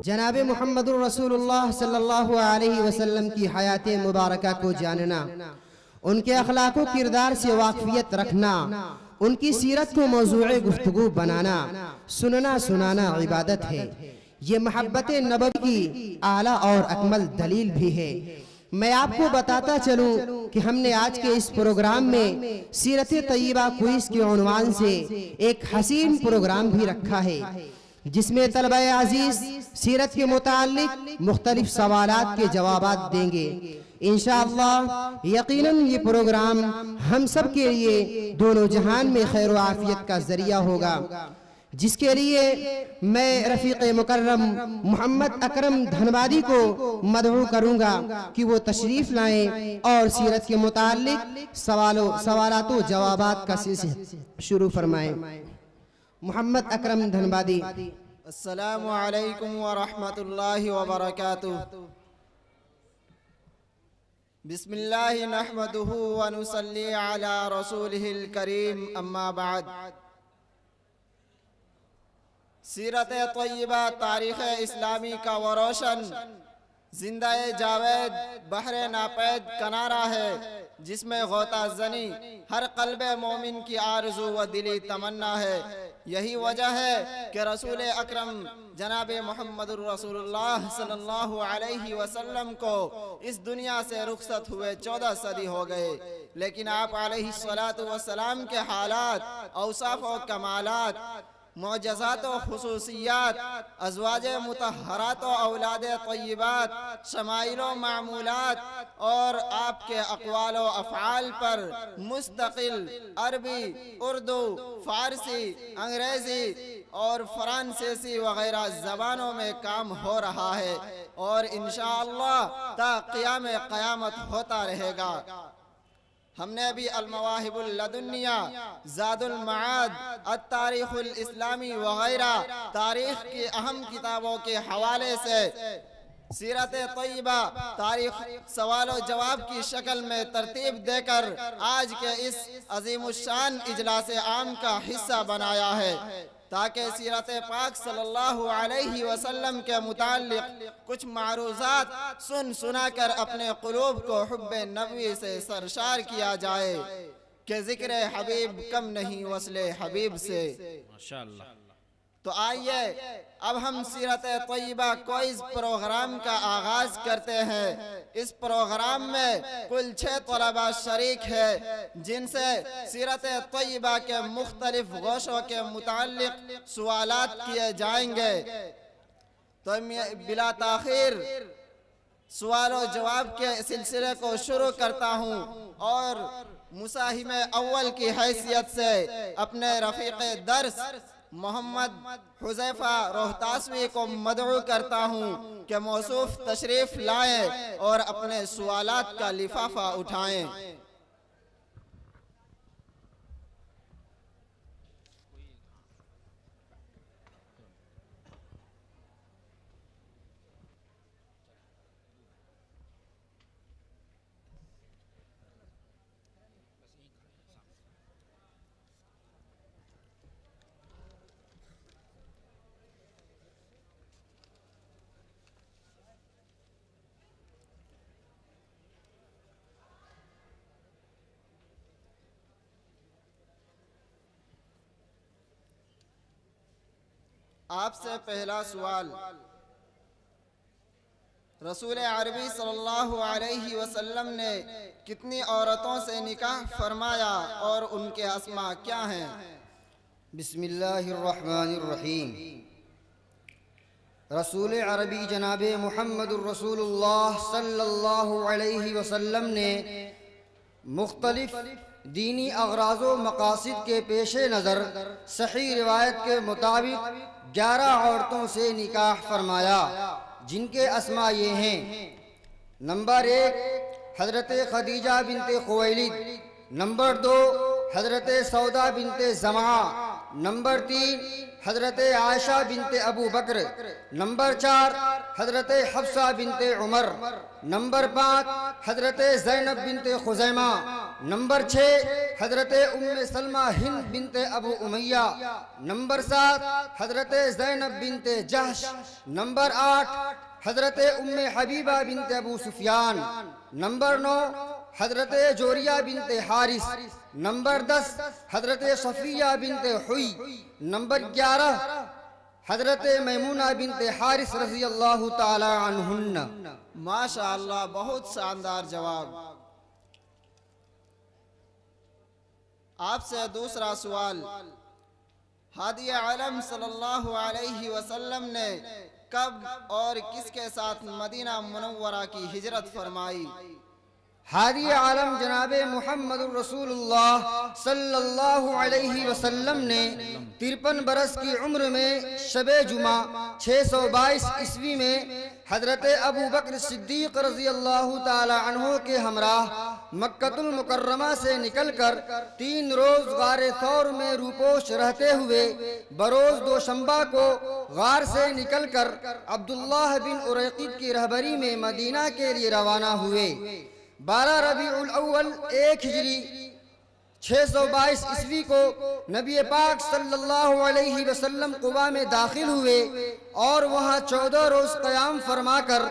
जनाब मुहम्मदुर रसूलुल्लाह सल्लल्लाहु अलैहि वसल्लम की हयात मुबारका को जानना, उनके अखलाक व किरदार से वाकफियत रखना, उनकी सीरत को मौजूए गुफ्तगू बनाना, सुनना सुनाना इबादत है। ये मोहब्बत नबवी की आला और अकमल दलील भी है। मैं आपको बताता चलूं कि हमने आज के इस प्रोग्राम में सीरत तय्यबा क्विज़ के उन्वान से एक हसीन प्रोग्राम भी रखा है, जिसमें तलबा अजीज सीरत के मुताल्लिक मुख्तलिफ सवालात के जवाबात देंगे। इंशाअल्लाह यकीनन ये प्रोग्राम हम सब के लिए दोनों जहान में खैर व आफियत का जरिया होगा, जिसके लिए मैं रफ़ीक़ मुकर्रम मोहम्मद अकरम धनबादी को मदऊ करूंगा कि वो तशरीफ़ लाएं और सीरत के मुताल्लिक सवालात व जवाबात का सिलसिला शुरू फरमाएं। मोहम्मद अकरम धनबादी। अस्सलामु अलैकुम व रहमतुल्लाहि व बरकातुहू। बिस्मिल्लाहि नहमदुहु व नुसल्ली अला रसूलिहिल करीम, अम्मा बाद। सीरत तय्यबा तारीख़ इस्लामी का वो रोशन जिंदा जावेद बहरे नापैद कनारा है, जिसमें गौता ज़नी हर क़ल्बे मोमिन की आरज़ू व दिली तमन्ना है। यही वजह है कि रसूल अकरम जनाब मुहम्मदुर रसूलुल्लाह सल्लल्लाहु अलैहि वसल्लम को इस दुनिया से रुखसत हुए 14 सदी हो गए, लेकिन आप अलैहिस्सलातु वस्सलाम के हालात, औसाफ व कमालात, मुअज्जज़ात व खुसूसियात, अज़वाज मुतहहरात व औलाद तय्यबात, शमाइल व मामूलात और आपके अक़वाल व अफ़आल पर मुस्तक़िल अरबी, उर्दू, फ़ारसी, अंग्रेज़ी और फ़्रांसीसी वग़ैरह ज़बानों में काम हो रहा है और इंशाअल्लाह ता क़ियाम क़यामत होता रहेगा। हमने अभी अल-मवाहिबुल लदुन्निया, ज़ादुल मआद, अत-तारीख़ुल इस्लामी वग़ैरह तारीख़ की अहम किताबों के हवाले से सीरत तय्यबा तारीख़ सवाल व जवाब की शक्ल में तरतीब देकर आज के इस अज़ीमुश्शान इजलास आम का हिस्सा बनाया है, ताकि सीरत पाक सल्लल्लाहु अलैहि वसल्लम के मुताल्लिक़ कुछ मारूज़ात सुन सुना कर अपने क़ुलूब को हुब्बे नबवी से सरशार किया जाए कि ज़िक्र हबीब कम नहीं वस्ले हबीब से। माशाअल्लाह। तो आइए अब हम सीरत तय्यबा क्विज़ प्रोग्राम का आगाज़ करते हैं। इस प्रोग्राम में कुल 6 तलबा शरीक है, जिनसे सीरत तय्यबा के मुख्तलिफ गोशों के मुताल्लिक सवालात किए जाएंगे। तो बिला ताख़ीर सवाल व जवाब के सिलसिले को शुरू करता हूँ और मुसाहिम अव्वल की हैसियत से अपने रफ़ीक़ दर्स मोहम्मद हुज़ैफ़ा रोहतासवी को मदऊ करता हूँ कि मौसूफ तशरीफ़ लाएं और अपने सवालात का लिफाफा उठाएं। आपसे पहला सवाल, रसूल अरबी सल्लल्लाहु अलैहि वसल्लम ने कितनी औरतों से निकाह फरमाया और उनके अस्मा क्या हैं? बिस्मिल्लाहिर्रहमानिर्रहीम। रसूल अरबी जनाब मुहम्मदुर रसूलुल्लाह सल्लल्लाहु अलैहि वसल्लम ने मुख्तलिफ दीनी अग़राज़ व मक़ासिद के पेश नज़र सही रिवायत के मुताबिक 11 औरतों से निकाह फरमाया, जिनके अस्मा ये हैं। नंबर 1 हज़रत खदीजा बिनते खुवैलिद, नंबर 2 हज़रत सौदा बिनते ज़मा, नंबर 3 हज़रत आयशा बिनते अबू बकर, नंबर 4 हज़रत हफ्सा बिनते उमर, नंबर 5 हज़रत ज़ैनब बिनते खुज़ैमा, नंबर 6 हजरत उम्मे सलमा हिंद बिनते अबू उमैया। नंबर 7 हजरत ज़ैनब बिनते जहश। नंबर 8 हजरत उम्मे हबीबा बिनते अबू सुफियान। नंबर 9 हजरत जोरिया बिनते हारिस। नंबर 10 हजरत सफिया बिनते हुई। नंबर 11 हजरत मैमूना बिनते हारिस रज़ी अल्लाह ताला अन्हुन्ना। माशा अल्लाह, बहुत शानदार जवाब। आपसे दूसरा सवाल, हादी आलम सल्लल्लाहु अलैहि वसल्लम ने कब और किसके साथ मदीना मुनव्वरा की हिजरत फरमाई? हादी आलम जनाबे मुहम्मदुर रसूलुल्लाह सल्लल्लाहु अलैहि वसल्लम ने 53 बरस की उम्र में शबे जुमा 622 ईस्वी में हजरत अबू बकर सिद्दीक रज़ी अल्लाह ताला अन्हो के हमराह मक्कतुल मुकर्रमा से निकलकर 3 रोज गारे थौर में रूपोश रहते हुए बरोज दोशंबा को गार से निकलकर अब्दुल्लाह बिन उरैक़िद की रहबरी में मदीना के लिए रवाना हुए। 12 रबीउल अव्वल 1 हिजरी 622 ईस्वी को नबी पाक सल्लल्लाहु अलैहि वसल्लम कुबा में दाखिल हुए और वहां 14 रोज क़याम फरमाकर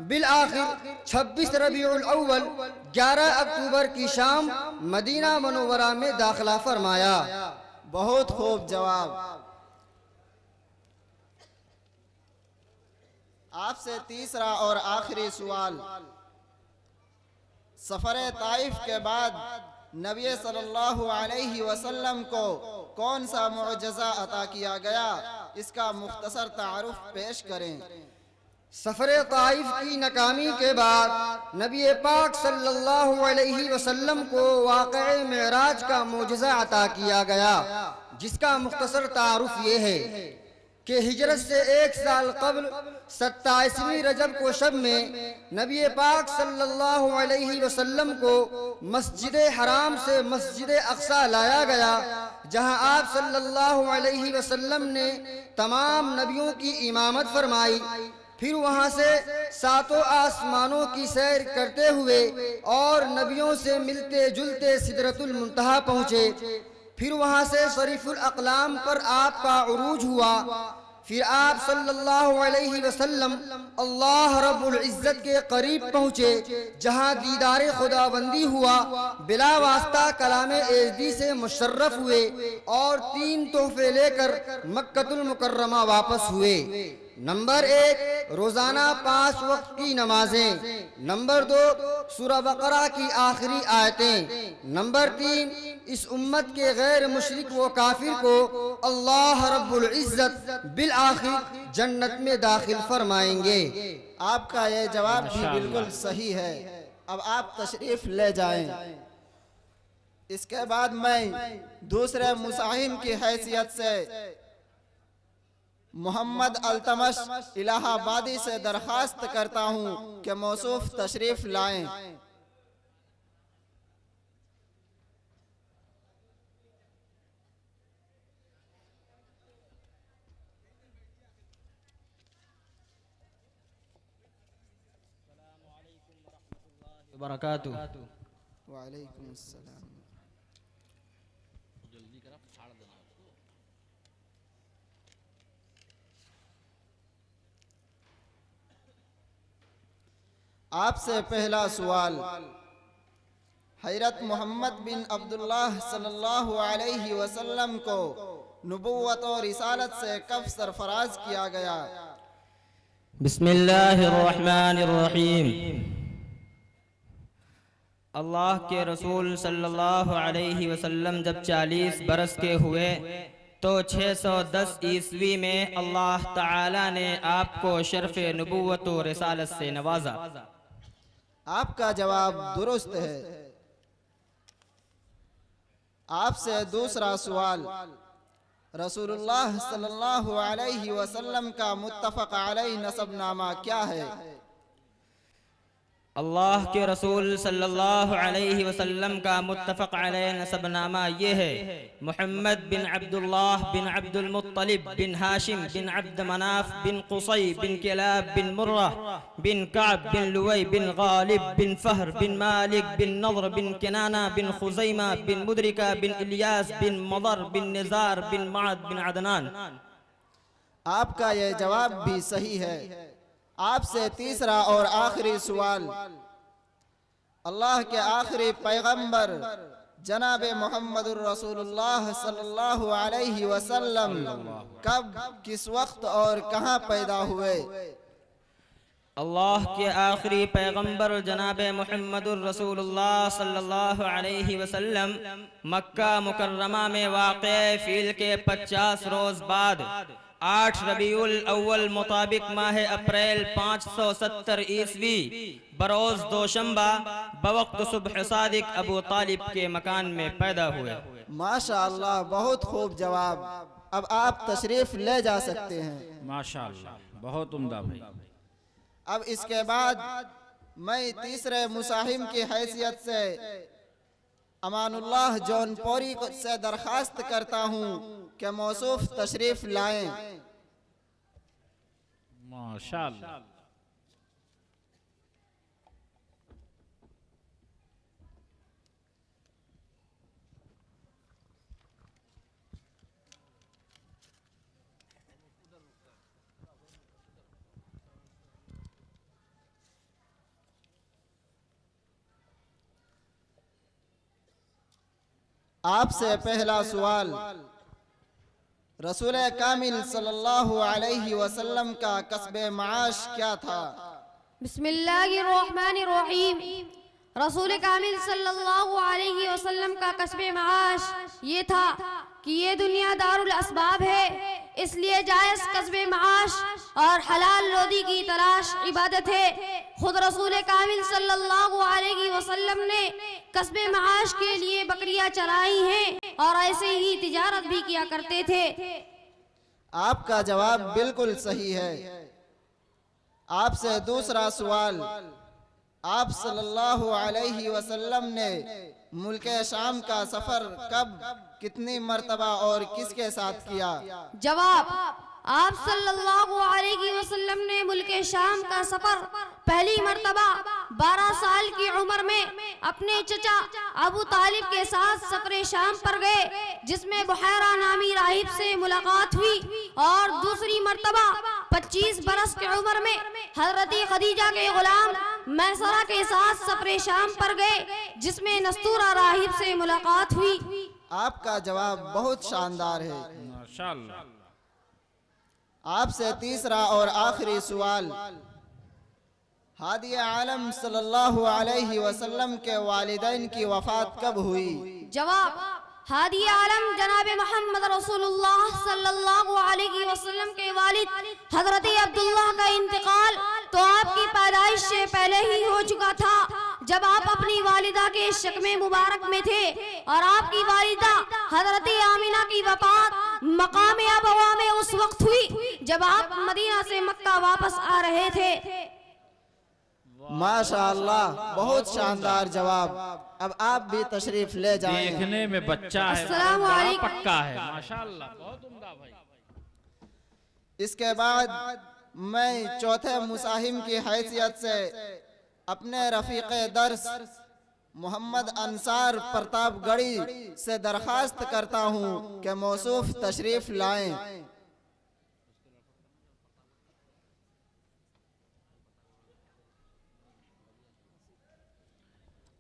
बिल आखिर 26 रबीउल अव्वल 11 अक्टूबर की शाम मदीना मुनव्वरा में दाखिला फरमाया। बहुत खूब जवाब। आपसे तीसरा और आखिरी सवाल, सफर ताइफ के बाद नबी सल्लल्लाहु अलैहि वसल्लम को कौन सा मुअज्जज़ा अता किया गया? इसका मुख्तसर तारुफ पेश करें। सफर ताइफ की नाकामी के बाद नबी पाक सल्लल्लाहु अलैहि वसल्लम को वाक़े मेराज का मुअज्जज़ा अता किया गया, जिसका मुख्तसर तारुफ ये है कि हिजरत से 1 साल कबल 27वीं रजब को शब में नबी पाक सल्लल्लाहु अलैहि वसल्लम को मस्जिद हराम से मस्जिद अक्सा लाया गया, जहां आप सल्लल्लाहु अलैहि वसल्लम ने तमाम नबियों की इमामत फरमाई। फिर वहां से 7 आसमानों की सैर करते हुए और नबियों से मिलते जुलते सिदरतुल मुंतहा पहुँचे। फिर वहां से शरीफुल अक़लाम पर आपका उरूज हुआ। फिर आप सल्लल्लाहु अलैहि वसल्लम अल्लाह रब्बुल इज़्ज़त के करीब पहुँचे, जहाँ दीदार खुदाबंदी हुआ। बिला वास्ता कलामे एज़दी से मुशर्रफ हुए और 3 तोहफे लेकर मक्कतुल मुकर्रमा वापस हुए। नंबर 1 रोजाना 5 वक्त की नमाजें। नंबर 2 सूरह बकरा की आखिरी आयतें। नंबर 3 इस उम्मत के गैर मुशरिक व काफिर को अल्लाह रब्बुल इज़्ज़त बिल आखिर जन्नत में दाखिल फरमाएंगे। आपका यह जवाब भी बिल्कुल सही है। अब आप तशरीफ ले जाएं। इसके बाद मैं दूसरे मुसाहिम की हैसियत से मोहम्मद अल्तमश इलाहाबादी से दरखास्त करता हूँ कि मौसूफ तशरीफ लाएं। वालेकुम अस्सलाम। आपसे पहला सवाल, हज़रत मोहम्मद बिन अब्दुल्लाह सल्लल्लाहु अलैहि वसल्लम को नबुव्वत और रिसालत से कब सरफराज किया गया? बिस्मिल्लाहिर्रहमानिर्रहीम। अल्लाह के रसूल सल्लल्लाहु अलैहि वसल्लम जब 40 बरस के हुए तो 610 ईस्वी में अल्लाह ताला ने आपको शर्फ नबुव्वत और रिसालत से नवाजा। आपका जवाब दुरुस्त है। आपसे दूसरा सवाल, रसूलुल्लाह सल्लल्लाहु अलैहि वसल्लम का मुत्तफक अलैहि नसबनामा क्या है? अल्लाह के रसूल सल्लल्लाहु अलैहि वसल्लम का मुत्तफ़क़ अलैह नसबनामा ये है, मोहम्मद बिन अब्दुल्लाह बिन अब्दुल मुत्तलिब बिन हाशिम बिन अब्द मनाफ बिन कुसै बिन किलाब बिन मुर्रा बिन कअब बिन लुवै बिन गालिब बिन फहर बिन मालिक बिन नज़र बिन किनाना बिन खुज़ैमा बिन मुदरिका बिन इलियास बिन मदर बिन निज़ार बिन मअद बिन अदनान। आपका यह जवाब भी सही है। आपसे तीसरा और आखिरी सवाल, अल्लाह के आखिरी पैगंबर जनाब मोहम्मदुर रसूलुल्लाह सल्लल्लाहु अलैहि वसल्लम कब, किस वक्त और कहाँ पैदा हुए? अल्लाह के आखिरी पैगंबर जनाब मोहम्मदुर रसूलुल्लाह सल्लल्लाहु अलैहि वसल्लम मक्का मुकर्रमा में वाक़े फील के 50 रोज बाद 8 रबीउल अव्वल मुताबिक माह अप्रैल 570 ईस्वी बरोज दोशंबा बवक्त सुबह सादिक अबू तालिब के मकान में पैदा हुए। माशाअल्लाह, बहुत खूब जवाब। अब आप तशरीफ ले जा सकते हैं। माशाअल्लाह, बहुत उम्दा भाई। अब इसके बाद मैं तीसरे मुसाहिम की हैसियत से अमानुल्लाह जौनपुरी से दरखास्त करता हूँ कि मौसूफ तशरीफ लाएं। माशाअल्लाह। आपसे पहला सवाल, रसूल कामिल सल्लल्लाहु अलैहि वसल्लम का कस्बे माश क्या था? बिस्मिल्लाहिर्रहमानिर्रहीम। रसूल कामिल सल्लल्लाहु अलैहि वसल्लम का कस्बे माश ये था कि ये दुनिया दारुल असबाब है, इसलिए जायज कस्बे माश और हलाल रोजी की तलाश इबादत है। खुद रसूल कामिल सल्लल्लाहु अलैहि वसल्लम ने कस्बे माश के लिए बकरियां चराई हैं और ऐसे ही तिजारत भी किया करते थे। आपका जवाब बिल्कुल सही है। आपसे दूसरा सवाल, आप सल्लल्लाहु अलैहि वसल्लम ने मुल्के शाम का सफर कब, कितनी मर्तबा और किसके साथ किया? जवाब, आप सल्लल्लाहु अलैहि वसल्लम ने मुल्के शाम का सफर पहली मर्तबा 12 साल की उम्र में अपने चचा अबू तालिब के साथ सफरे शाम पर गए, जिसमें बुहैरा नामी राहिब से मुलाकात हुई, और दूसरी मर्तबा 25 बरस की उम्र में हजरती खदीजा के गुलाम मैसरा के साथ सफरे शाम पर गए, जिसमें नस्तूरा राहिब से मुलाकात हुई। आपका जवाब बहुत शानदार है। माशाअल्लाह। आपसे तीसरा और आखिरी सवाल, हादी आलम सल्लल्लाहु अलैहि वसल्लम के वालिदैन की वफात कब हुई? जवाब, हादी आलम जनाब मोहम्मद रसूलुल्लाह सल्लल्लाहु अलैहि वसल्लम के वालिद हजरत अब्दुल्लाह का इंतकाल तो आपकी पैदाइश से पहले ही हो चुका था, जब आप अपनी वालिदा के शकमे मुबारक में थे, और आपकी वालिदा हजरत आमिना की वफात मकाम अबवा में उस वक्त हुई जब आप मदीना से मक्का वापस आ रहे थे। माशाअल्लाह, बहुत शानदार जवाब। अब आप भी तशरीफ ले जाएं। देखने में बच्चा है, अस्सलाम बड़ा वालेकुम। पक्का है। माशाअल्लाह, बहुत उम्दा भाई। इसके बाद मैं चौथे मुसाहिम की हैसियत से अपने रफीक़े दर्स मोहम्मद अंसार प्रतापगढ़ी से दरखास्त करता हूँ कि मौसूफ तशरीफ लाएं।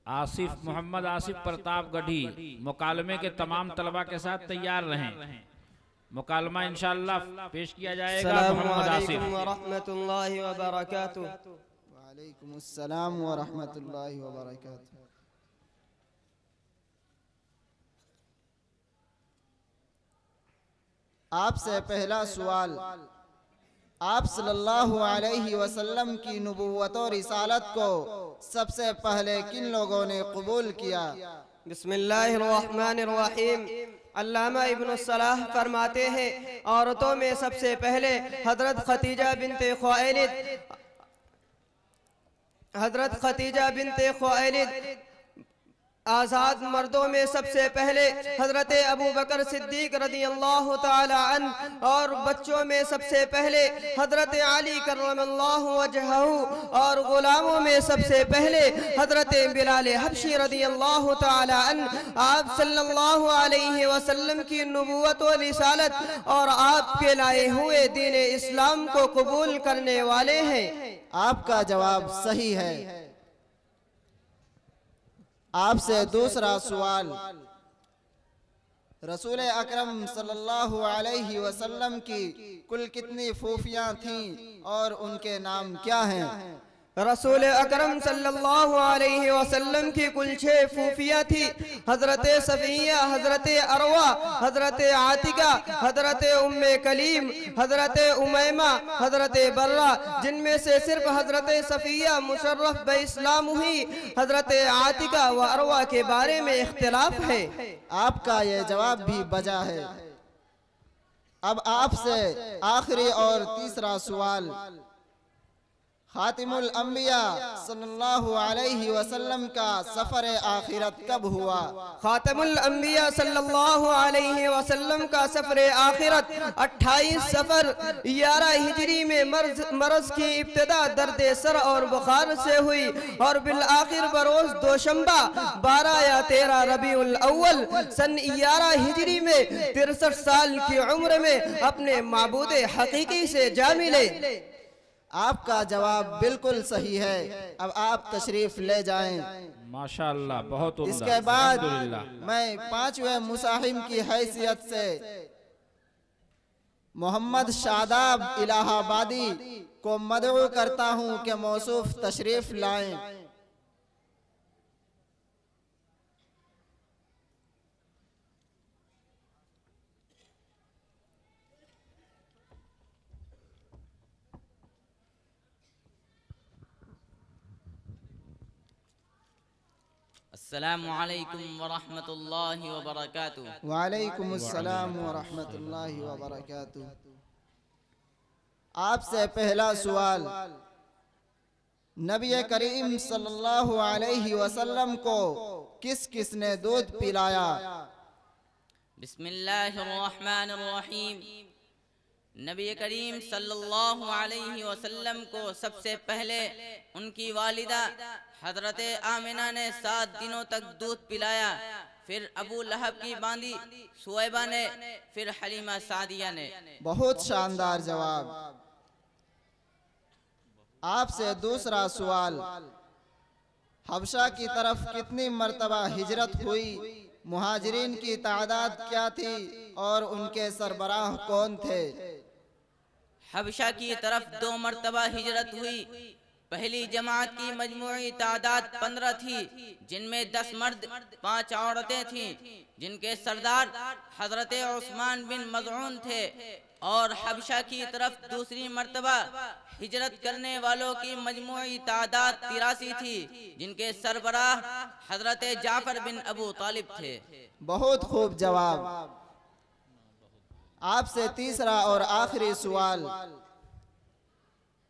आसिफ मोहम्मद आसिफ प्रतापगढ़ी मुकालमे के तमाम तलबा के साथ तैयार रहें। मुकालमा इंशाअल्लाह पेश किया जाएगा। मोहम्मद आसिफ। वरहमतुल्लाहि वबरकातुहू। वालेकुम अस्सलाम व रहमतुल्लाहि व बरकातुहू। आपसे पहला सवाल, आप सल्लल्लाहु अलैहि वसल्लम की नबुव्वत और रिसालत को सबसे पहले किन लोगों ने कबूल किया? बिस्मिल्लाहिर्रहमानिर्रहीम। अल्लामा इब्न सलाह फरमाते हैं, औरतों में सबसे पहले हजरत खदीजा बिनते खुवैलिद हजरत खतीजा बिनते खुवैलिद आज़ाद मर्दों में सबसे पहले हजरत अबू बकर सिद्दीक रदी अल्लाह ताला अन्हु, और बच्चों में सबसे पहले हजरत अली करमल्लाहु वजहहू, और गुलामों में सबसे पहले हजरत बिलाल हबशी रदी अल्लाह ताला अन्हु। आप सल्लल्लाहु अलैहि वसल्लम की नबूवत व रिसालत और आपके लाए हुए दीन इस्लाम को कबूल करने वाले हैं। आपका जवाब सही है। आपसे दूसरा सवाल, रसूल अकरम सल्लल्लाहु अलैहि वसल्लम की कुल कितनी फूफियाँ थीं और उनके नाम क्या हैं? रसूल अकरम सल्लल्लाहु अलैहि वसल्लम की कुल 6 फूफिया थी। हजरत सफिया, हजरत अरवा, हजरत आतिका, हजरत उम्मे कलीम, हजरत उमैमा, हजरत बर्रा, जिनमें से सिर्फ हजरत सफिया मुशर्रफ बे इस्लाम हुई। हजरत आतिका व अरवा के बारे में इख्तिलाफ है। आपका ये जवाब भी बजा है। अब आपसे आखिरी और तीसरा सवाल, खातिमुल अंबिया सल्लल्लाहु अलैहि वसल्लम का सफर आखिरत कब हुआ? खातिमुल अंबिया सल्लल्लाहु अलैहि वसल्लम का सफर आखिरत 28 सफर 11 हिजरी में मर्ज की इब्तिदा दर्द सर और बुखार से हुई, और बिल आखिर बरोज दोशंबा 12 या 13 रबीउल अव्वल सन 11 हिजरी में 63 साल की उम्र में अपने माबूद हकीकी से जा मिले। आपका जवाब बिल्कुल सही है। अब आप तशरीफ ले जाएं। माशाअल्लाह, बहुत उम्दा। इसके बाद अल्हम्दुलिल्लाह। मैं 5वें मुसाहिम की हैसियत से मोहम्मद शादाब इलाहाबादी को मदऊ करता हूं कि मौसूफ तशरीफ लाएं। अस्सलामु अलैकुम वरहमतुल्लाहि वबरकातुहू। वालेकुम अस्सलाम व रहमतुल्लाहि व बरकातुहू। आपसे पहला सवाल, नबी करीम सल्लल्लाहु अलैहि वसल्लम को किस किस ने दूध पिलाया? बिस्मिल्लाहिर्रहमानिर्रहीम। नबी करीम सल्लल्लाहु अलैहि वसल्लम को सबसे पहले उनकी वालिदा हजरत आमिना ने 7 दिनों तक दूध पिलाया, फिर अबू लहब की बांदी सुवैबा ने, फिर हलीमा सादिया ने। बहुत शानदार जवाब। आपसे दूसरा सवाल, हबशा की तरफ कितनी मर्तबा हिजरत हुई? मुहाजिरीन की तादाद क्या थी और उनके सरबराह कौन थे? हबशा की तरफ 2 मर्तबा हिजरत हुई। पहली जमात की मजमूई तादाद 15 थी, जिनमें 10 मर्द 5 औरतें थीं, जिनके सरदार हजरत उस्मान बिन मज़ऊन थे। और हबशा की तरफ दूसरी मर्तबा हिजरत करने वालों की मजमूई तादाद 83 थी, जिनके सरबराह हजरत जाफर बिन अबू तालिब थे। बहुत खूब जवाब। आपसे तीसरा और आखिरी सवाल,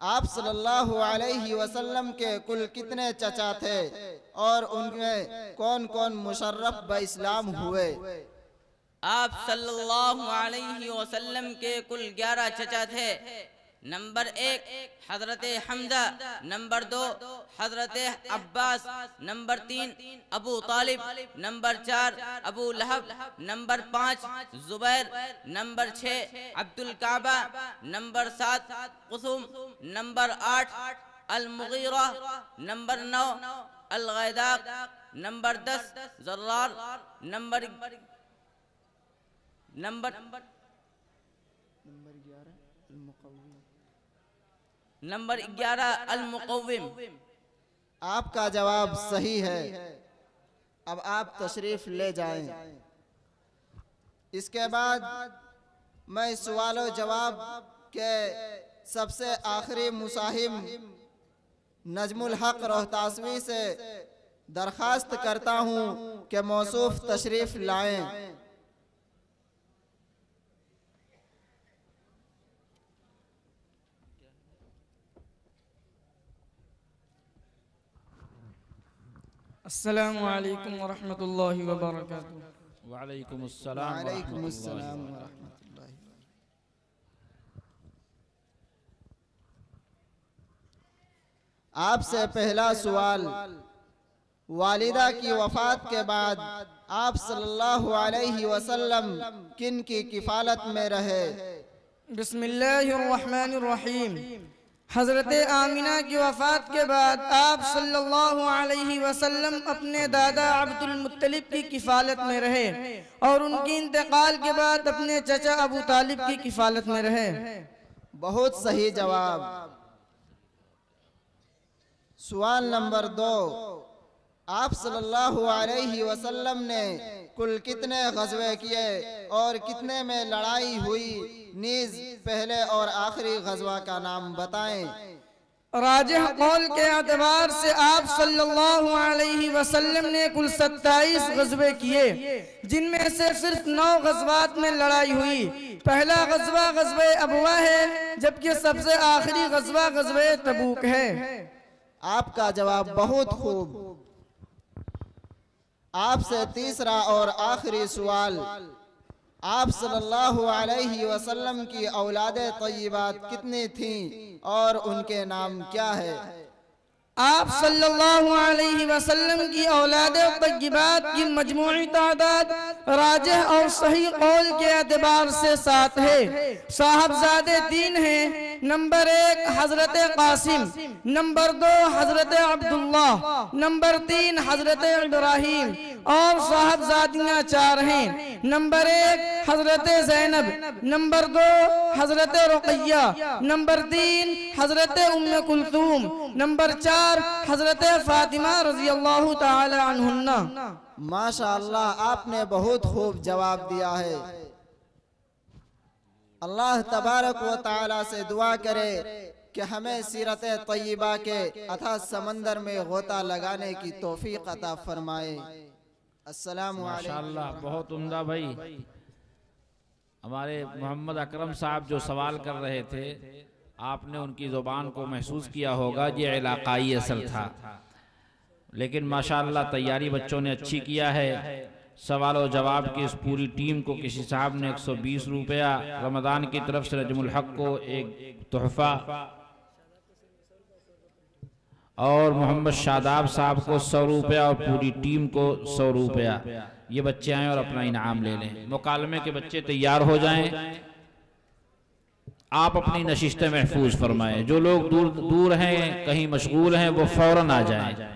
आप सल्लल्लाहु अलैहि वसल्लम के कुल कितने चचा थे और उनमें कौन कौन मुशर्रफ ब इस्लाम हुए? आप सल्लल्लाहु अलैहि वसल्लम के कुल 11 चचा थे। नंबर 1 हजरत Hamza, number 2 Hazrat Abbas, number 3 Abu Talib, number 4 Abu Lahab, number 5 Zubair, number 6 Abdul Kaaba, number 7 कुसुम, number 8 Al Mughira, number 9 Al Ghaidaq, number 10 Zarrar, number 11 Al Muqawwim. आपका जवाब सही है। अब आप तशरीफ ले जाएं। इसके बाद मैं सवाल जवाब के सबसे आखिरी मुसाहिम नजमुल हक रोहतासवी से दरखास्त करता हूँ कि मौसूफ तशरीफ लाएं। अस्सलामु अलैकुम वरहमतुल्लाहि वबरकातुहू। वालेकुम अस्सलाम वालेकुम वरहमतुल्लाहि अस्सलाम वबरकातुहू। वरहमतुल्लाहि। आपसे पहला सवाल, वालिदा की वफात के बाद आप सल्लल्लाहु अलैहि वसल्लम किन की किफालत में रहे? बिस्मिल्लाहिर्रहमानिर्रहीम। हज़रत आमिना की वफ़ात के बाद आप सल्लल्लाहु अलैहि वसल्लम अपने दादा अब्दुल मुत्तलिब की किफ़ालत में रहे और उनकी इंतकाल के बाद अपने चचा अबू तालिब की किफ़ालत में रहे। बहुत सही जवाब। सवाल नंबर 2, आप सल्लल्लाहु अलैहि वसल्लम ने कुल कितने गज़वे किए और कितने में लड़ाई हुई? नीज पहले और आखिरी गज़वा का नाम बताएं। राजिह कौल के एतबार से आप सल्लल्लाहु अलैहि वसल्लम ने कुल 27 गज़वे किए, जिनमें से सिर्फ 9 गज़वात में लड़ाई हुई। पहला गज़वा गज़वे अबवा है, जबकि सबसे आखिरी गज़वा गज़वे तबूक है। आपका जवाब बहुत खूब। आपसे तीसरा और आखिरी सवाल, आप सल्लल्लाहु अलैहि वसल्लम की औलादे तय्यबात कितनी थीं और उनके नाम क्या है? आप सल्लल्लाहु अलैहि वसल्लम की औलाद तय्यबात की मजमूई तादाद राजिह और सही कौल के एतबार से 7 है। साहबजादे 3 हैं। नंबर 1 हजरत कासिम, नंबर 2 हजरत अब्दुल्ला, नंबर 3 हजरत इब्राहिम और साहबजादियाँ 4 हैं। नंबर 1 हजरत ज़ैनब, नंबर 2 हजरत रुक़ैया, नंबर 3 हजरत उम्मे कुलसूम, नंबर 4 हजरत फातिमा रज़ी अल्लाह ताला अन्हुन्ना। माशाअल्लाह, आपने बहुत खूब जवाब दिया है। अल्लाह तबारक व ताला से दुआ करे कि हमें सीरत तय्यबा के अथाह समंदर में गोता लगाने की तौफीक अता फरमाए। अस्सलामु अलैकुम। माशाअल्लाह, बहुत उम्दा भाई। हमारे मोहम्मद अकरम साहब जो सवाल कर रहे थे, आपने उनकी ज़ुबान को महसूस किया होगा, ये इलाकाई असर था, लेकिन माशाअल्लाह तैयारी बच्चों ने अच्छी किया है। सवाल और जवाब की इस पूरी टीम को किसी साहब ने 120 रुपया, रमज़ान की तरफ से नजमुल हक को एक तोहफ़ा और मोहम्मद शादाब साहब को 100 रुपया और पूरी टीम को 100 रुपया। ये बच्चे आएँ और अपना इनाम ले लें। मुकालमे के बच्चे तैयार हो जाएं। आप अपनी नशिस्तें महफूज फरमाएं। जो लोग दूर दूर हैं, कहीं मशगूल हैं, वो फौरन आ जाएं।